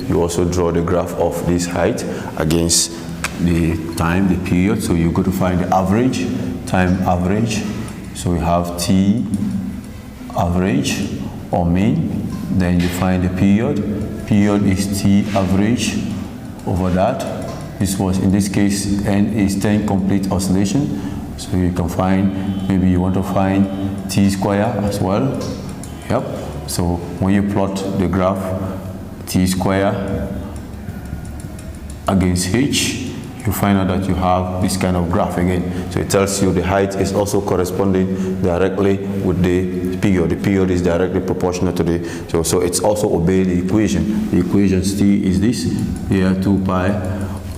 you also draw the graph of this height against the time, the period. So you go to find the average, time average. So we have T average or mean. Then you find the period. Period is T average over that. This was, in this case, N is 10 complete oscillation. So you can find, maybe you want to find T square as well. Yep. So when you plot the graph, T square against H, you find out that you have this kind of graph again. So it tells you the height is also corresponding directly with the period. The period is directly proportional to the, so it's also obey the equation. The equation T is this, here 2 pi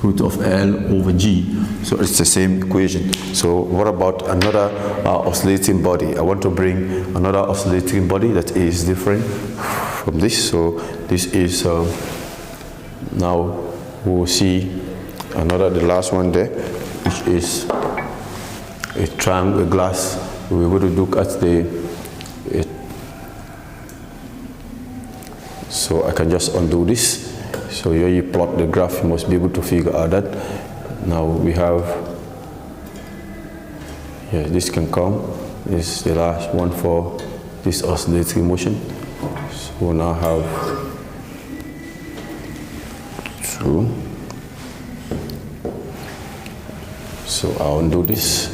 root of L over G. So it's the same equation. So what about another oscillating body? I want to bring another oscillating body that is different from this. So this is, now we'll see another, the last one there, which is a triangle, a glass. We're going to look at so I can just undo this. So here you plot the graph, you must be able to figure out that. Now we have, yeah, this can come. This is the last one for this oscillating motion. So we'll now have 2. So I'll undo this.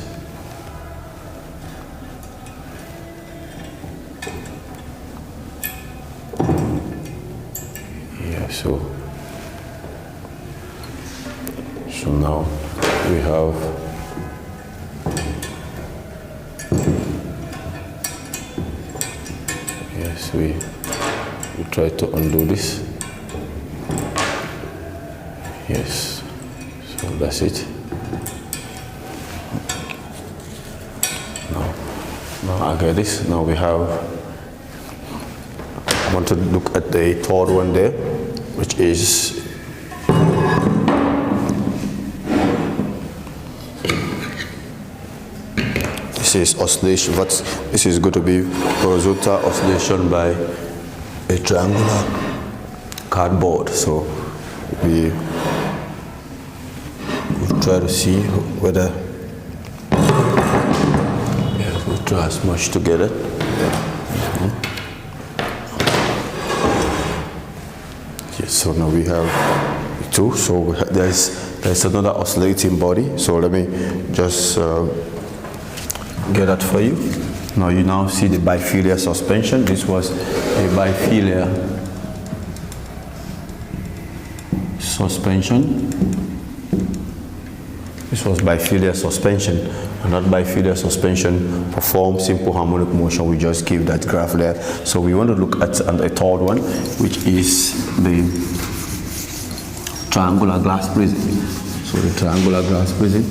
Yeah, so now we have yes, we try to undo this. Yes, so that's it. Now I get this. Now we have, I want to look at the third one there, which is this is oscillation, but this is going to be horizontal oscillation by a triangular cardboard. So we try to see whether, yeah, we try as much to get it. Yes, so now we have 2. So there's another oscillating body. So let me just get that for you. Now you now see the bifilar suspension. This was a bifilar suspension. This was bifilar suspension, and that bifilar suspension performed simple harmonic motion. We just give that graph there. So we want to look at a third one, which is the triangular glass prism. So the triangular glass prism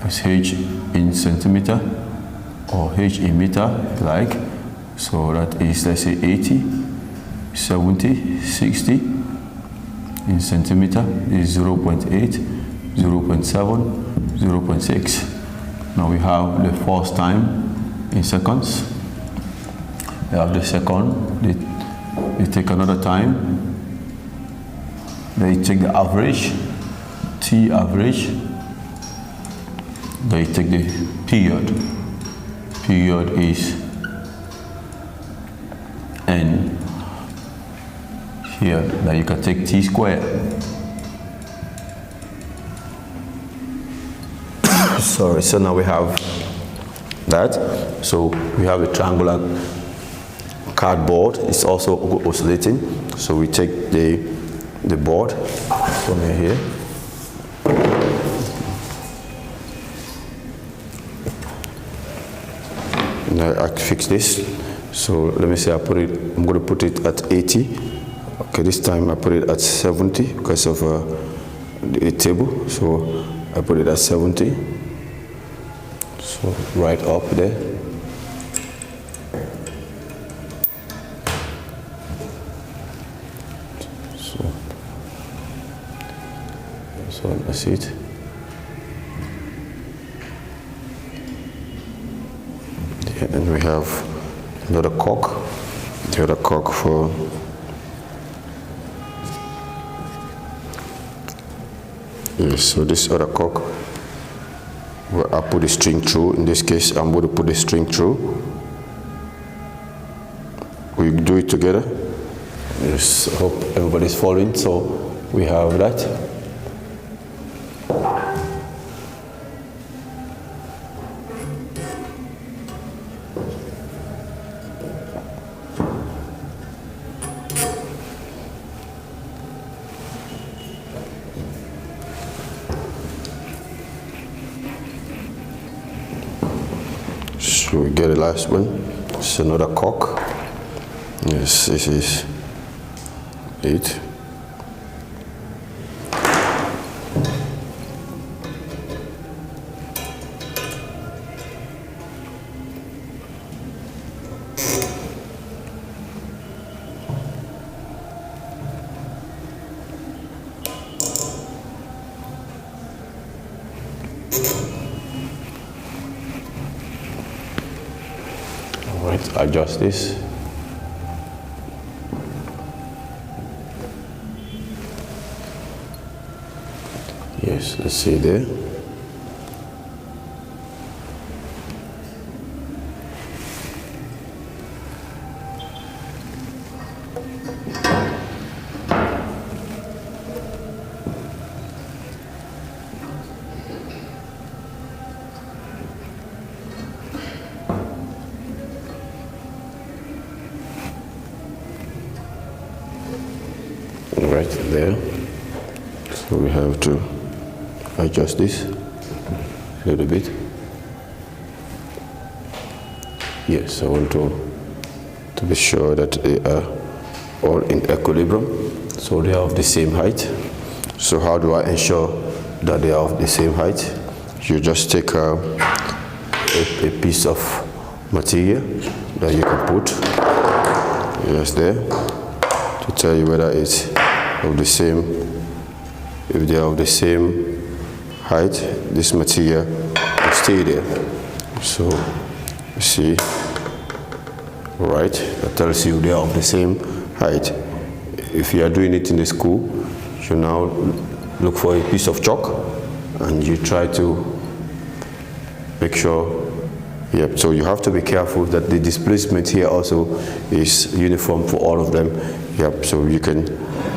is H in centimeter or H in meter, if you like. So that is, let's say 80, 70, 60 in centimeter is 0.8, 0.7, 0.6. Now we have the first time in seconds. We have the second. They take another time. They take the average, T average. They take the period. Period is N. Here, now you can take T square. Sorry, so now we have that. So we have a triangular cardboard. It's also oscillating. So we take the board from here. Now I fix this. So let me say I'm going to put it at 80. Okay, this time I put it at 70 because of the table. So I put it at 70. So right up there. So that's it. Yeah, and we have another cork. the other cock for yes. So this other cock, where I put the string through. In this case, I'm going to put the string through. We do it together. Yes, I hope everybody's following. So we have that. So we get the last one. It's another cock. Yes, this is it. All right, adjust this. Yes, let's see there. Right there. So we have to adjust this a little bit. Yes, I want to be sure that they are all in equilibrium, so they are of the same height. So how do I ensure that they are of the same height? You just take a piece of material that you can put just there to tell you whether it's of the same. If they are of the same height, this material will stay there. So you see, right, that tells you they are of the same height. If you are doing it in the school, you now look for a piece of chalk and you try to make sure. Yep, so you have to be careful that the displacement here also is uniform for all of them. Yep, so you can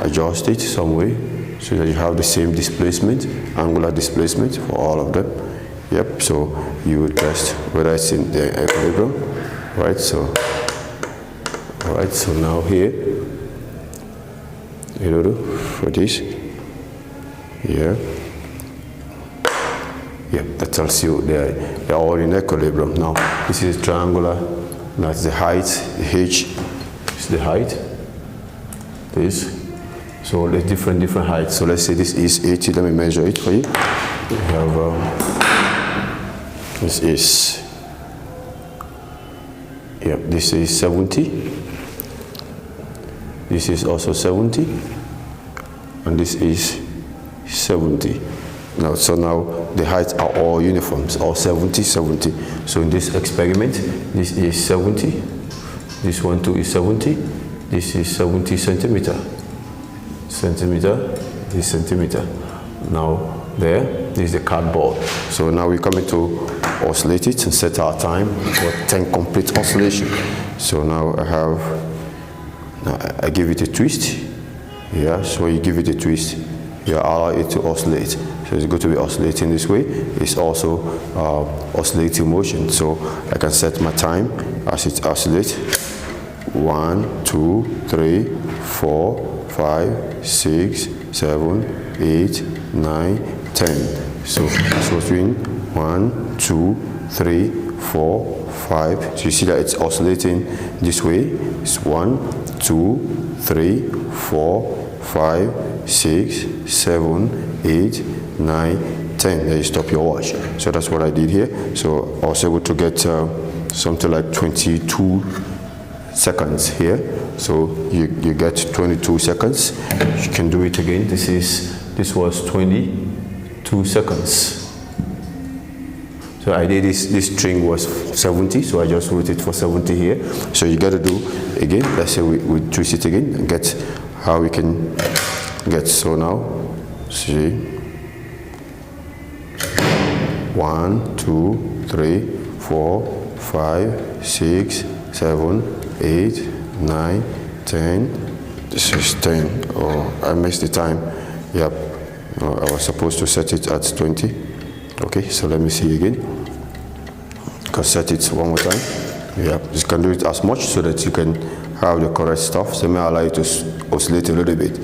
adjust it some way so that you have the same displacement, angular displacement for all of them. Yep, so you would test whether it's in the equilibrium, right? So, all right, so now here, for this, here. Yep, that tells you they're all in equilibrium. Now, this is triangular, that's the height, the h is the height, this. So there's different heights. So let's say this is 80, let me measure it for you. We have, this is, yep, this is 70. This is also 70. And this is 70. Now, so now the heights are all uniform, all 70, 70. So in this experiment, this is 70. This one too is 70. This is 70 centimeter. This centimeter. Now there is the cardboard. So now we're coming to oscillate it and set our time for 10 complete oscillation. So now I give it a twist. Yeah, so you give it a twist, you allow it to oscillate. So it's going to be oscillating this way. It's also oscillating motion. So I can set my time as it oscillates. 1, 2, 3, 4, 5, 6, 7, 8, 9, 10. So it's between 1, 2, 3, 4, 5. So you see that it's oscillating this way. It's 1, 2, 3, 4, 5, 6, 7, 8, 9, 10. There you stop your watch. So that's what I did here. So I was able to get something like 22 seconds here. So you get 22 seconds. You can do it again. This was 22 seconds. So So I did this string was 70, so I just wrote it for 70 here. So you got to do again, let's say we twist it again and get how we can get. So now, see, 1, 2, 3, 4, 5, 6, 7, 8, 9, 10. This is 10. Oh, I missed the time. Yep. I was supposed to set it at 20. Okay, so let me see again. Can set it one more time. Yep. You can do it as much so that you can have the correct stuff. So it may allow you to oscillate a little bit.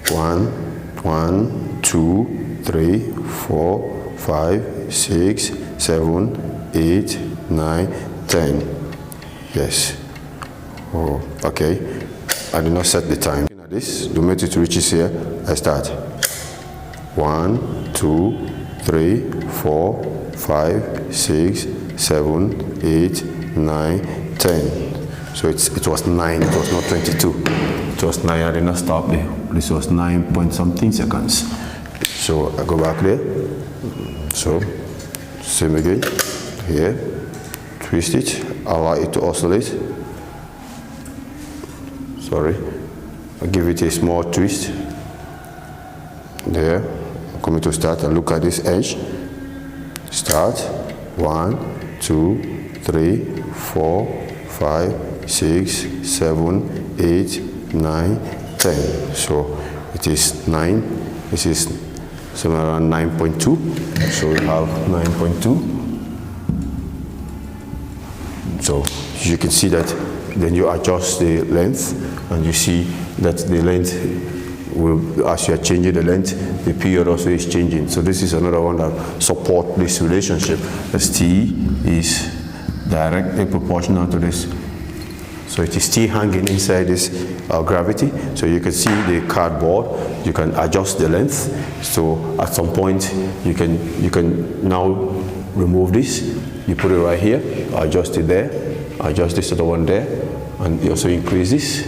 1, 2, 3, 4, 5, 6, 7, 8, 9, 10. Yes. Oh, okay. I did not set the time. Looking at this, the minute it reaches here, I start. 1, 2, 3, 4, 5, 6, 7, 8, 9, 10. So it was 9, it was not 22. It was 9, I did not stop there. This was 9 point something seconds. So I go back there. So same again. Here. Twist it. Allow it to oscillate. Sorry. I give it a small twist. There. I'm coming to start and look at this edge. Start. 1, 2, 3, 4, 5, 6, 7, 8, 9, 10. So it is 9. This is somewhere around 9.2. So we have 9.2. So you can see that then you adjust the length and you see that the length will, as you are changing the length, the period also is changing. So this is another one that supports this relationship. As T is directly proportional to this. So it is still hanging inside this gravity. So you can see the cardboard. You can adjust the length. So at some point you can now remove this. You put it right here. Adjust it there. Adjust this other one there, and you also increase this.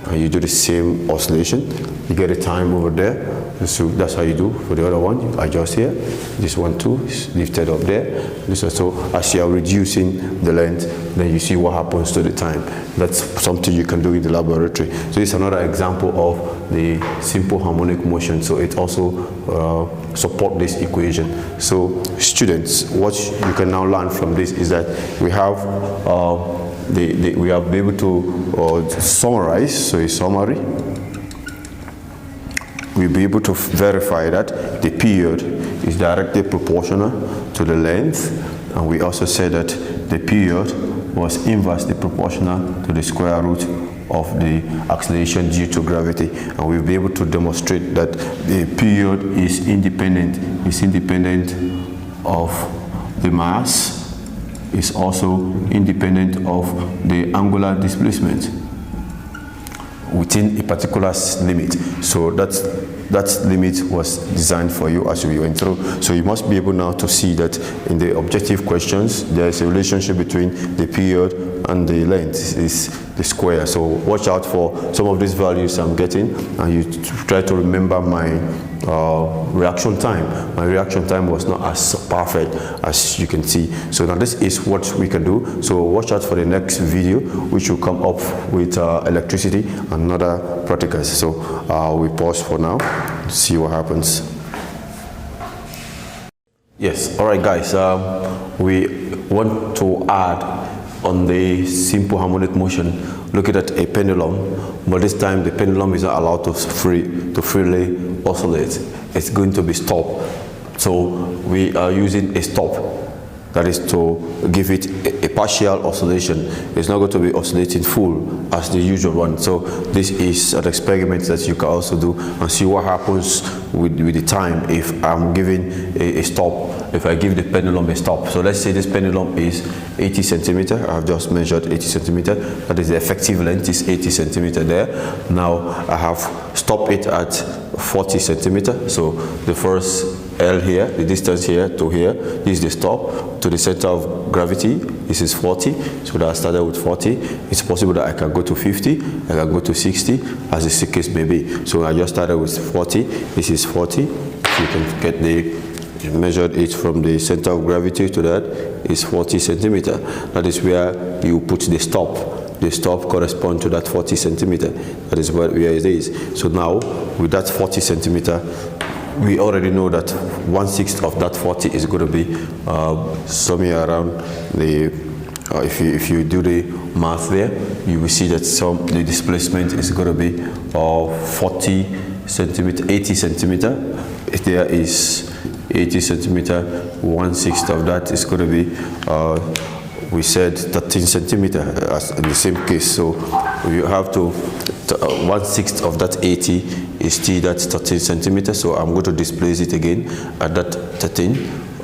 And you do the same oscillation. You get a time over there. So that's how you do for the other one. You adjust here. This one too is lifted up there. This also, as you are reducing the length, then you see what happens to the time. That's something you can do in the laboratory. So it's another example of the simple harmonic motion. So it also support this equation. So students, what you can now learn from this is that we have we are able to summarize. So a summary. We'll be able to verify that the period is directly proportional to the length, and we also said that the period was inversely proportional to the square root of the acceleration due to gravity, and we'll be able to demonstrate that the period is independent of the mass, is also independent of the angular displacement within a particular limit. So that limit was designed for you as we went through. So you must be able now to see that in the objective questions there is a relationship between the period and the length is the square. So watch out for some of these values I'm getting, and you try to remember my reaction time. My reaction time was not as perfect as you can see. So now this is what we can do. So watch out for the next video, which will come up with electricity and other practicals. So we pause for now, see what happens. Yes, all right guys, we want to add on the simple harmonic motion, looking at a pendulum, but this time the pendulum is not allowed to freely oscillate. It's going to be stopped. So we are using a stop, that is to give it a partial oscillation. It's not going to be oscillating full as the usual one. So this is an experiment that you can also do and see what happens with the time if I'm giving a stop, if I give the pendulum a stop. So let's say this pendulum is 80 centimeter. I've just measured 80 centimeter. That is the effective length is 80 centimeter there. Now I have stopped it at 40 centimeter. So the first L here, the distance here to here, this is the stop to the center of gravity. This is 40, so that I started with 40. It's possible that I can go to 50, I can go to 60, as the case may be. So I just started with 40. This is 40. You can get the you measured it from the center of gravity to that is 40 centimeter. That is where you put the stop. The stop corresponds to that 40 centimeter. That is where it is. So now, with that 40 centimeter, we already know that 1/6 of that 40 is going to be somewhere around the, if you do the math there, you will see that the displacement is going to be 40 centimeter, 80 centimeter. There is 80 centimeter, 1/6 of that is going to be, we said 13 centimeter as in the same case. So you have to, 1/6 of that 80 is still that 13 centimeter. So I'm going to displace it again at that 13,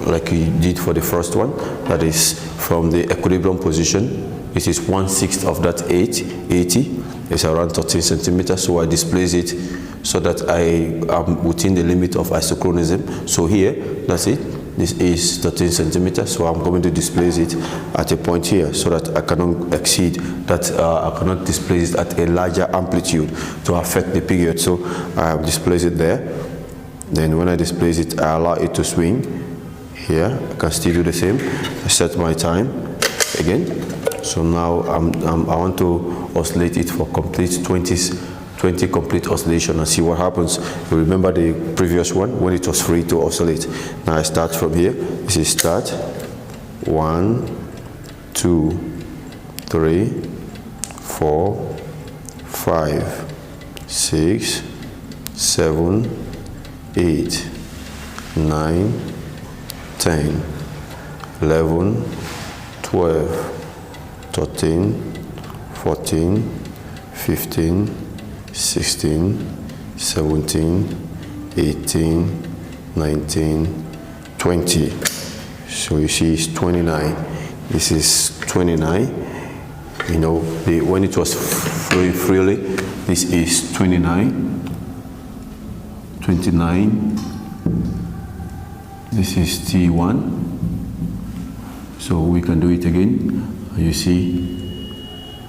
like we did for the first one. That is from the equilibrium position. It is 1/6 of that 80 is around 13 centimeters. So I displace it so that I am within the limit of isochronism. So here, that's it. This is 13 centimeters. So I'm going to displace it at a point here so that I cannot exceed that. I cannot displace it at a larger amplitude to affect the period. So I have displaced it there. Then when I displace it, I allow it to swing. Here, I can still do the same. I set my time again. So now I want to oscillate it for complete 20 complete oscillation and see what happens. You remember the previous one when it was free to oscillate. Now I start from here. This is start. 1, 2, 3, 4, 5, 6, 7, 8, 9, 10, 11, 12, 13, 14, 15, 16, 17, 18, 19, 20. So you see it's 29. This is 29. You know, when it was freely, this is 29. 29. This is T1. So we can do it again. You see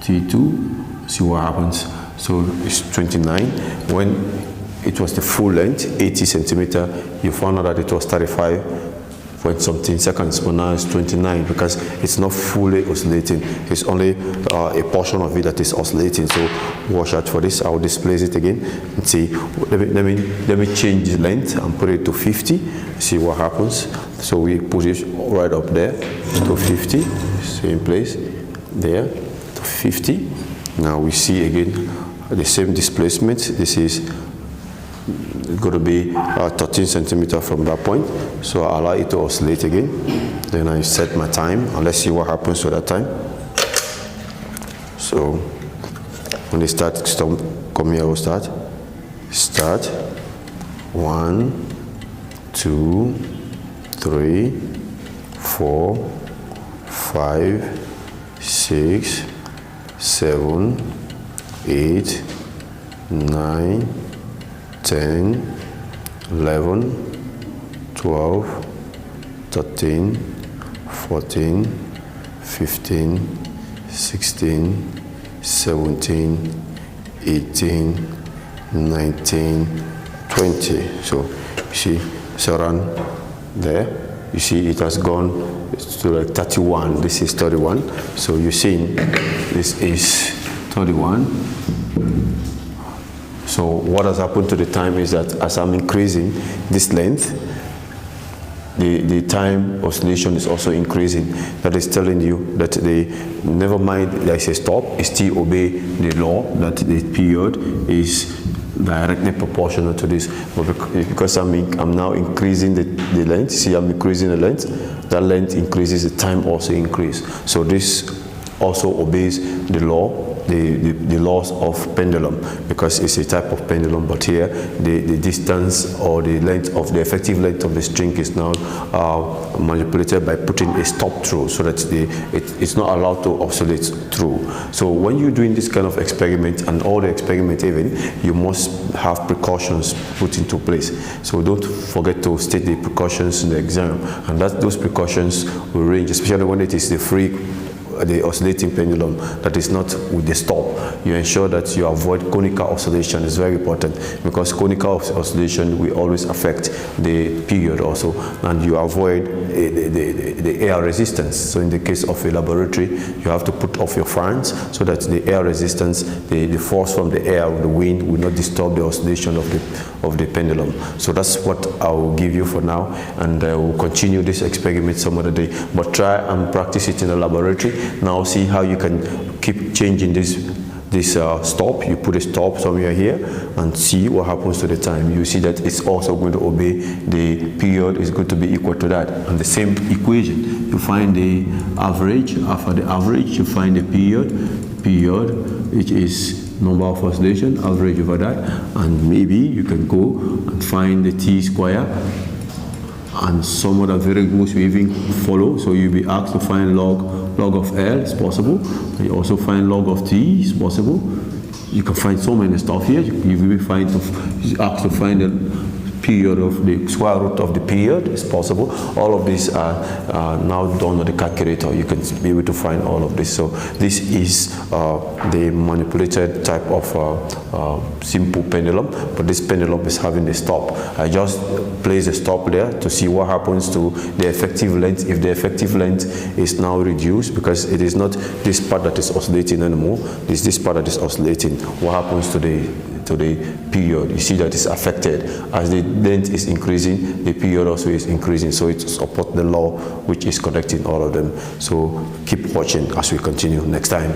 T2. See what happens. So it's 29. When it was the full length, 80 centimeter, you found out that it was 35 point something seconds, but now it's 29 because it's not fully oscillating. It's only a portion of it that is oscillating. So watch out for this. I will displace it again and see. Let me change the length and put it to 50. See what happens. So we put it right up there to 50. Same place there to 50. Now we see again the same displacement. This is going to be 13 centimeter from that point. So I allow it to oscillate again. Then I set my time and let's see what happens to that time. So when they start, come here, we'll start. Start. 1, 2, 3, 4, 5, 6, 7, 8, 9, 10, 11, 12, 13, 14, 15, 16, 17, 18, 19, 20. So you see it's around there. You see it has gone to like 31. This is 31. So you see this is 31. So what has happened to the time is that as I'm increasing this length, the time oscillation is also increasing. That is telling you that never mind there's a stop, it still obey the law that the period is directly proportional to this. But because I'm now increasing the length, see I'm increasing the length, that length increases, the time also increase. So this also obeys the law, the laws of pendulum, because it's a type of pendulum. But here the distance or the length of the effective length of the string is now manipulated by putting a stop through, so that it's not allowed to oscillate through. So when you're doing this kind of experiment, and all the experiment even, you must have precautions put into place. So don't forget to state the precautions in the exam, and those precautions will range, especially when it is the free the oscillating pendulum that is not with the stop. You ensure that you avoid conical oscillation. Is very important, because conical oscillation will always affect the period also, and you avoid the air resistance. So in the case of a laboratory, you have to put off your fans so that the air resistance, the force from the air, the wind, will not disturb the oscillation of the pendulum. So that's what I will give you for now, and we'll continue this experiment some other day. But try and practice it in the laboratory. Now see how you can keep changing this stop. You put a stop somewhere here and see what happens to the time. You see that it's also going to obey the period, is going to be equal to that. And the same equation, you find the average. After the average, you find the period, which is number of oscillation, average over that. And maybe you can go and find the t square, and some other variables will even follow. So you'll be asked to find log of L, is possible. You also find log of T, is possible. You can find so many stuff here. You will be asked to find the period of the square root of the period, is possible. All of these are now done on the calculator. You can be able to find all of this. So this is the manipulated type of simple pendulum, but this pendulum is having a stop. I just place a stop there to see what happens to the effective length. If the effective length is now reduced, because it is not this part that is oscillating anymore, it's this part that is oscillating. What happens to the period? You see that it's affected. As the length is increasing, the period also is increasing. So it supports the law which is connecting all of them. So keep watching as we continue next time.